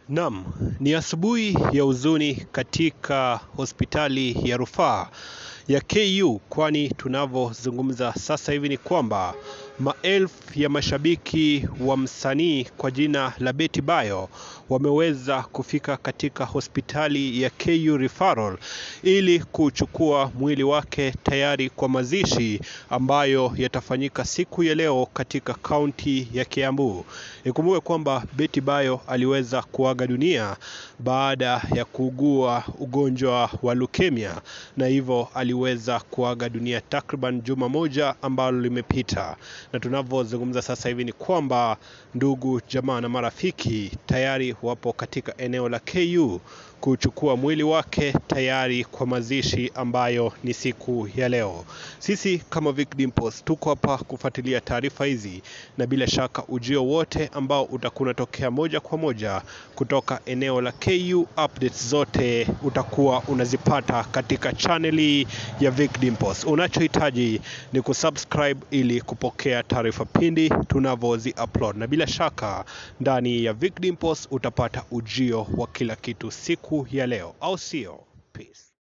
Naam, ni asubuhi ya huzuni katika hospitali ya rufaa ya KU, kwani tunavyozungumza sasa hivi ni kwamba maelfu ya mashabiki wa msanii kwa jina la Betty Bayo wameweza kufika katika hospitali ya KU Referral ili kuchukua mwili wake tayari kwa mazishi ambayo yatafanyika siku ya leo katika kaunti ya Kiambu. Ikumbuke kwamba Betty Bayo aliweza kuaga dunia baada ya kuugua ugonjwa wa leukemia, na hivyo aliweza kuaga dunia takriban juma moja ambalo limepita. Na tunavyozungumza sasa hivi ni kwamba ndugu, jamaa na marafiki tayari wapo katika eneo la KU kuchukua mwili wake tayari kwa mazishi ambayo ni siku ya leo. Sisi kama Vic Dimples tuko hapa kufuatilia taarifa hizi, na bila shaka ujio wote ambao utakuwa unatokea moja kwa moja kutoka eneo la KU, updates zote utakuwa unazipata katika chaneli ya Vic Dimples. Unachohitaji ni kusubscribe ili kupokea taarifa pindi tunavyozi upload, na bila shaka ndani ya Vic Dimples utapata ujio wa kila kitu siku ya leo, au sio? Peace.